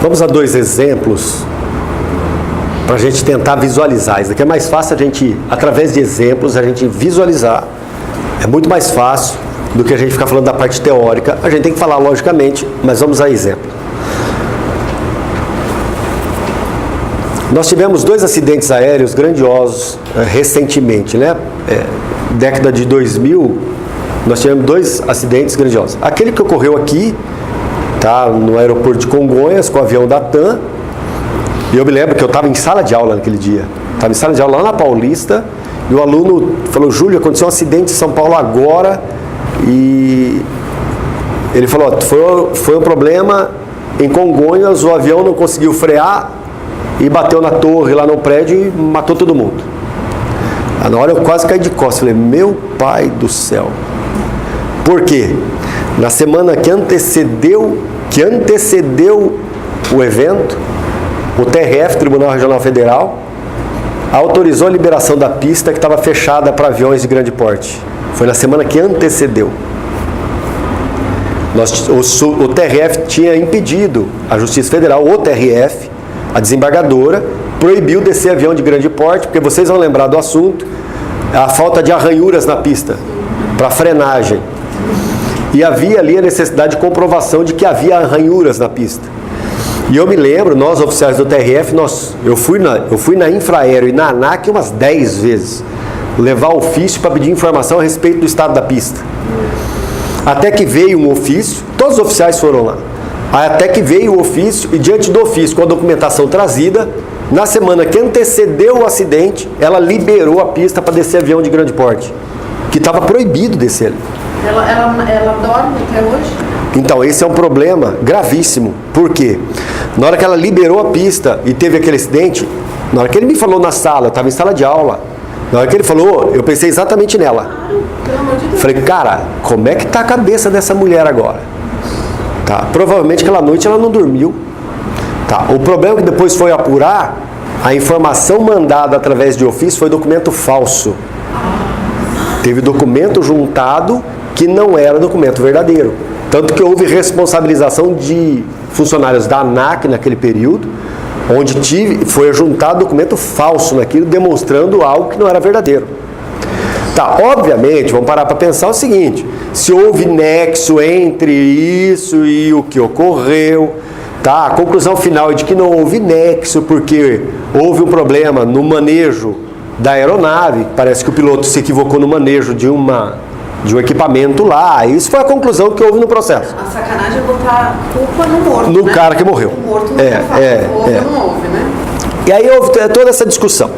Vamos a dois exemplos para a gente tentar visualizar. Isso aqui é mais fácil a gente, através de exemplos, a gente visualizar. É muito mais fácil do que a gente ficar falando da parte teórica. A gente tem que falar logicamente, mas vamos a exemplo. Nós tivemos 2 acidentes aéreos grandiosos recentemente, né? Década de 2000, nós tivemos 2 acidentes grandiosos. Aquele que ocorreu aqui, tá, no aeroporto de Congonhas, com o avião da TAM. E eu me lembro que eu estava em sala de aula naquele dia. Estava em sala de aula lá na Paulista, e o aluno falou: Júlio, aconteceu um acidente em São Paulo agora, e ele falou: foi um problema em Congonhas, o avião não conseguiu frear, e bateu na torre lá no prédio e matou todo mundo. Na hora eu quase caí de costas, falei: meu pai do céu. Por quê? Na semana que antecedeu o evento, o TRF, Tribunal Regional Federal, autorizou a liberação da pista que estava fechada para aviões de grande porte. Foi na semana que antecedeu. O TRF tinha impedido, a Justiça Federal, o TRF, a desembargadora, proibiu descer avião de grande porte, porque vocês vão lembrar do assunto, a falta de arranhuras na pista, para frenagem. E havia ali a necessidade de comprovação de que havia arranhuras na pista. E eu me lembro, nós oficiais do TRF, eu fui na Infraero e na ANAC umas 10 vezes, levar ofício para pedir informação a respeito do estado da pista. Até que veio um ofício, todos os oficiais foram lá. Até que veio o ofício, e diante do ofício, com a documentação trazida, na semana que antecedeu o acidente, ela liberou a pista para descer avião de grande porte, que estava proibido descer ali. Ela dorme até hoje? Então, esse é um problema gravíssimo. Por quê? Na hora que ela liberou a pista e teve aquele acidente, na hora que ele me falou na sala, eu estava em sala de aula, na hora que ele falou, eu pensei exatamente nela. Claro, pelo amor de Deus. Falei: cara, como é que está a cabeça dessa mulher agora? Tá, provavelmente aquela noite ela não dormiu. Tá, o problema é que depois foi apurar, a informação mandada através de ofício foi documento falso. Teve documento juntado que não era documento verdadeiro. Tanto que houve responsabilização de funcionários da ANAC naquele período, onde foi juntado documento falso naquilo, demonstrando algo que não era verdadeiro. Tá, obviamente, vamos parar para pensar o seguinte: se houve nexo entre isso e o que ocorreu, tá? A conclusão final é de que não houve nexo, porque houve um problema no manejo da aeronave, parece que o piloto se equivocou no manejo de um equipamento lá. Isso foi a conclusão que houve no processo. A sacanagem é botar culpa no morto, no né? cara que morreu. O morto não não houve, né? E aí houve toda essa discussão.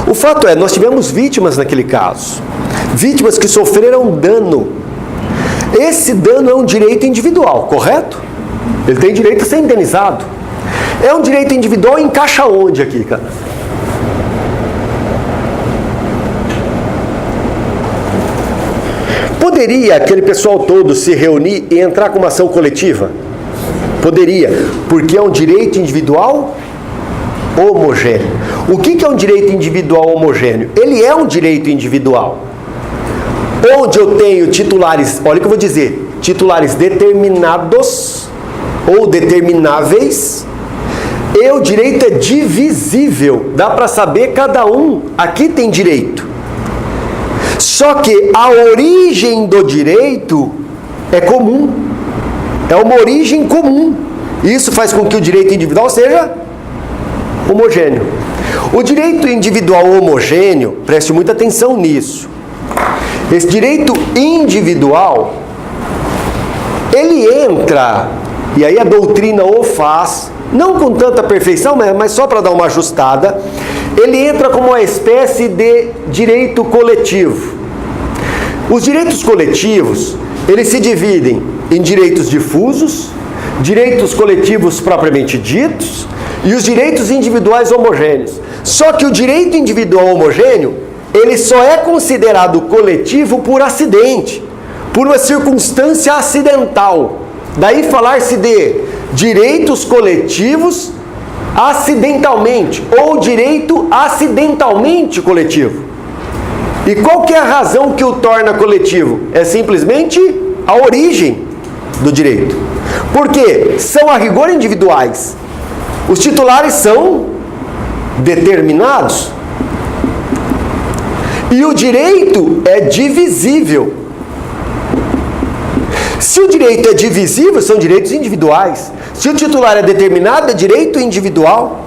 O fato é, nós tivemos vítimas naquele caso. Vítimas que sofreram dano. Esse dano é um direito individual, correto? Ele tem direito a ser indenizado. É um direito individual, encaixa onde aqui, cara? Poderia aquele pessoal todo se reunir e entrar com uma ação coletiva? Poderia, porque é um direito individual homogêneo. O que é um direito individual homogêneo? Ele é um direito individual, onde eu tenho titulares, olha o que eu vou dizer, titulares determinados ou determináveis, e o direito é divisível, dá para saber cada um, aqui tem direito. Só que a origem do direito é comum, é uma origem comum. Isso faz com que o direito individual seja homogêneo. O direito individual homogêneo, preste muita atenção nisso. Esse direito individual, ele entra, e aí a doutrina o faz, não com tanta perfeição, mas só para dar uma ajustada, ele entra como uma espécie de direito coletivo. Os direitos coletivos, eles se dividem em direitos difusos, direitos coletivos propriamente ditos, e os direitos individuais homogêneos. Só que o direito individual homogêneo, ele só é considerado coletivo por acidente, por uma circunstância acidental. Daí falar-se de direitos coletivos acidentalmente, ou direito acidentalmente coletivo. E qual que é a razão que o torna coletivo? É simplesmente a origem do direito. Porque são a rigor individuais, Os titulares são determinados. E o direito é divisível. Se o direito é divisível, são direitos individuais. Se o titular é determinado, é direito individual.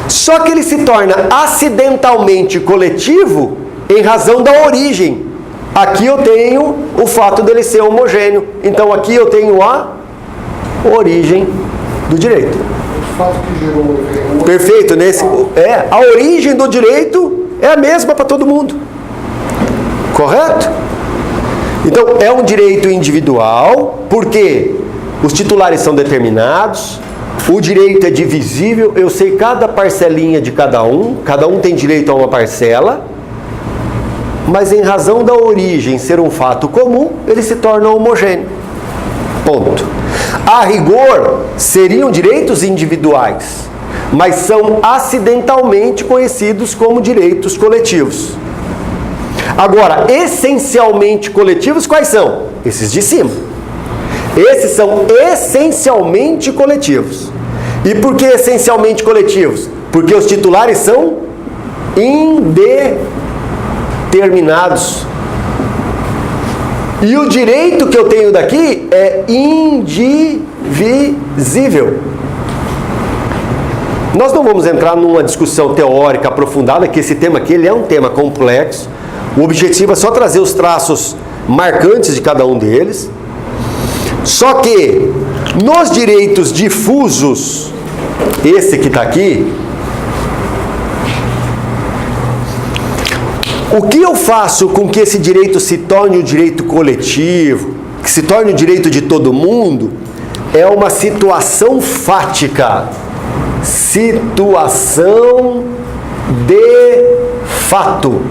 Só que ele se torna acidentalmente coletivo em razão da origem. Aqui eu tenho o fato dele ser homogêneo. Então aqui eu tenho a origem do direito. O fato que gerou o Perfeito. A origem do direito é a mesma para todo mundo. Correto? Então é um direito individual, porque os titulares são determinados, o direito é divisível, eu sei cada parcelinha de cada um tem direito a uma parcela, mas em razão da origem ser um fato comum, ele se torna homogêneo. Ponto. A rigor, seriam direitos individuais, mas são acidentalmente conhecidos como direitos coletivos. Agora, essencialmente coletivos, quais são? Esses de cima. Esses são essencialmente coletivos. E por que essencialmente coletivos? Porque os titulares são indeterminados. E o direito que eu tenho daqui é indivisível. Nós não vamos entrar numa discussão teórica aprofundada, que esse tema aqui ele é um tema complexo. O objetivo é só trazer os traços marcantes de cada um deles. Só que nos direitos difusos, esse que está aqui, o que eu faço com que esse direito se torne o direito coletivo, que se torne o direito de todo mundo, é uma situação fática. Situação de fato.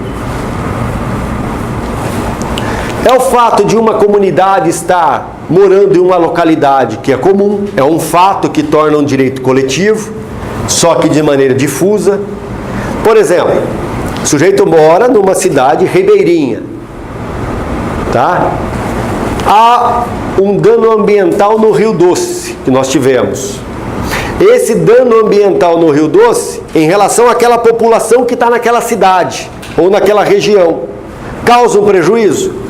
É o fato de uma comunidade estar morando em uma localidade que é comum, é um fato que torna um direito coletivo, só que de maneira difusa. Por exemplo, o sujeito mora numa cidade ribeirinha, tá? Há um dano ambiental no Rio Doce que nós tivemos. Esse dano ambiental no Rio Doce, em relação àquela população que está naquela cidade ou naquela região, causa um prejuízo?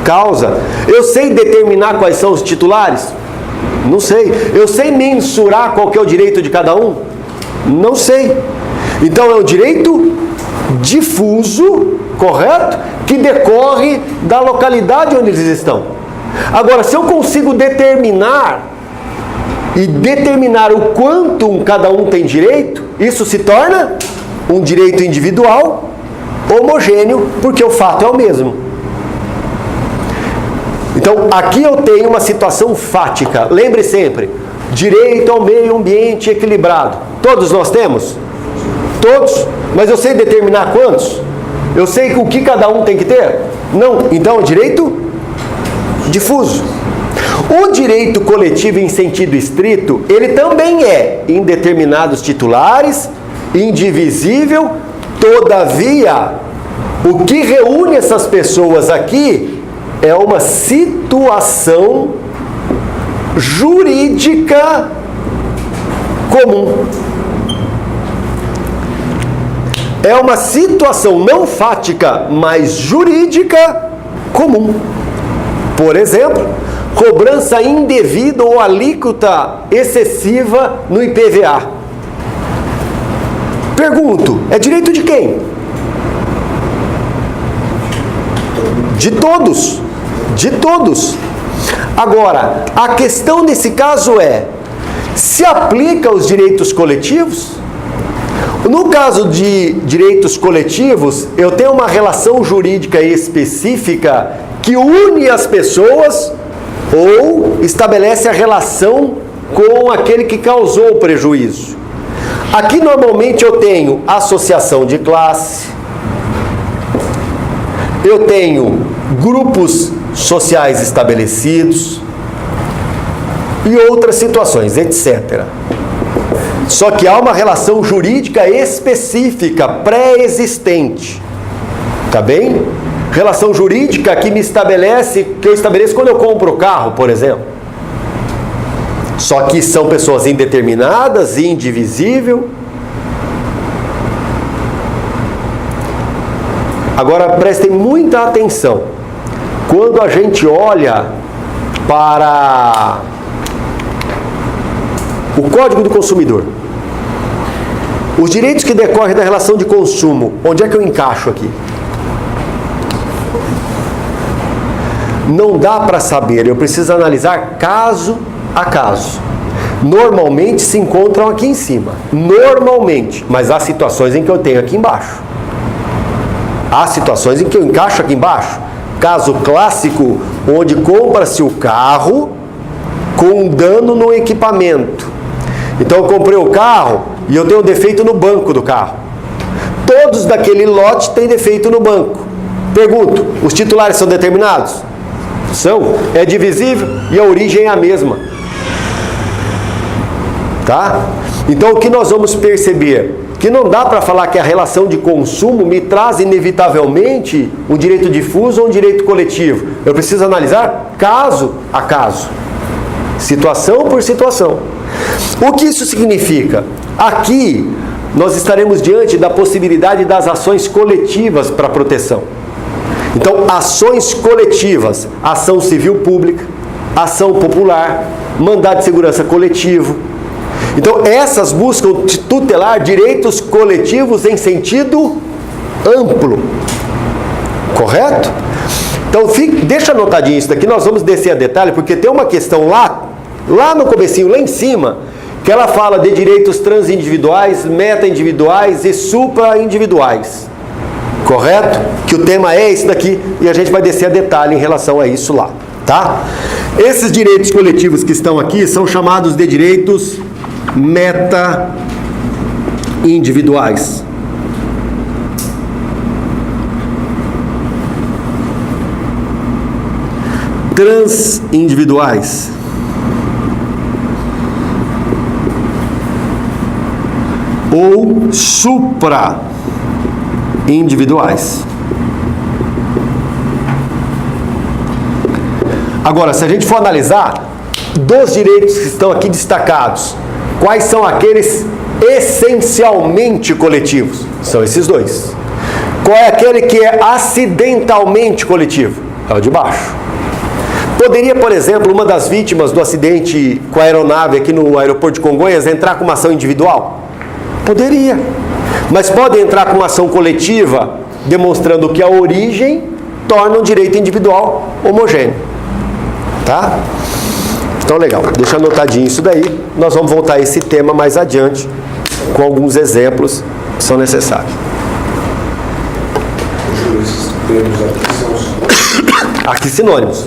Causa. Eu sei determinar quais são os titulares? Não sei. Eu sei mensurar qual que é o direito de cada um? Não sei. Então é um direito difuso, correto? Que decorre da localidade onde eles estão. Agora, se eu consigo determinar o quanto cada um tem direito, isso se torna um direito individual homogêneo, porque o fato é o mesmo. Então, aqui eu tenho uma situação fática. Lembre sempre, direito ao meio ambiente equilibrado. Todos nós temos? Todos? Mas eu sei determinar quantos? Eu sei o que cada um tem que ter? Não. Então, é direito difuso. O direito coletivo em sentido estrito, ele também é em determinados titulares, indivisível, todavia, o que reúne essas pessoas aqui é uma situação jurídica comum. É uma situação não fática, mas jurídica comum. Por exemplo, cobrança indevida ou alíquota excessiva no IPVA. Pergunto, é direito de quem? De todos. De todos. Agora, a questão nesse caso é, se aplica aos direitos coletivos? No caso de direitos coletivos, eu tenho uma relação jurídica específica que une as pessoas ou estabelece a relação com aquele que causou o prejuízo. Aqui normalmente eu tenho associação de classe, eu tenho grupos sociais estabelecidos e outras situações, etc. Só que há uma relação jurídica específica, pré-existente. Tá bem? Relação jurídica que eu estabeleço quando eu compro o carro, por exemplo. Só que são pessoas indeterminadas, indivisível. Agora prestem muita atenção. Quando a gente olha para o Código do Consumidor, os direitos que decorrem da relação de consumo, onde é que eu encaixo aqui? Não dá para saber, eu preciso analisar caso a caso. Normalmente se encontram aqui em cima, normalmente, mas há situações em que eu tenho aqui embaixo. Há situações em que eu encaixo aqui embaixo. Caso clássico, onde compra-se o carro com dano no equipamento. Então eu comprei o carro e eu tenho um defeito no banco do carro. Todos daquele lote têm defeito no banco. Pergunto, os titulares são determinados? São. É divisível e a origem é a mesma. Tá? Então o que nós vamos perceber? Que não dá para falar que a relação de consumo me traz inevitavelmente um direito difuso ou um direito coletivo. Eu preciso analisar caso a caso, situação por situação. O que isso significa? Aqui nós estaremos diante da possibilidade das ações coletivas para proteção. Então, ações coletivas, ação civil pública, ação popular, mandado de segurança coletivo. Então, essas buscam tutelar direitos coletivos em sentido amplo. Correto? Então, deixa anotadinho isso daqui, nós vamos descer a detalhe, porque tem uma questão lá no comecinho, lá em cima, que ela fala de direitos transindividuais, meta-individuais e supra-individuais. Correto? Que o tema é esse daqui e a gente vai descer a detalhe em relação a isso lá. Tá? Esses direitos coletivos que estão aqui são chamados de direitos meta-individuais. Transindividuais. Ou supra-individuais. Agora, se a gente for analisar dos direitos que estão aqui destacados, quais são aqueles essencialmente coletivos? São esses dois. Qual é aquele que é acidentalmente coletivo? É o de baixo. Poderia, por exemplo, uma das vítimas do acidente com a aeronave aqui no aeroporto de Congonhas entrar com uma ação individual? Poderia. Mas pode entrar com uma ação coletiva, demonstrando que a origem torna um direito individual homogêneo. Tá? Então, legal. Deixa anotadinho isso daí. Nós vamos voltar a esse tema mais adiante, com alguns exemplos que são necessários. Esses termos aqui são Aqui sinônimos.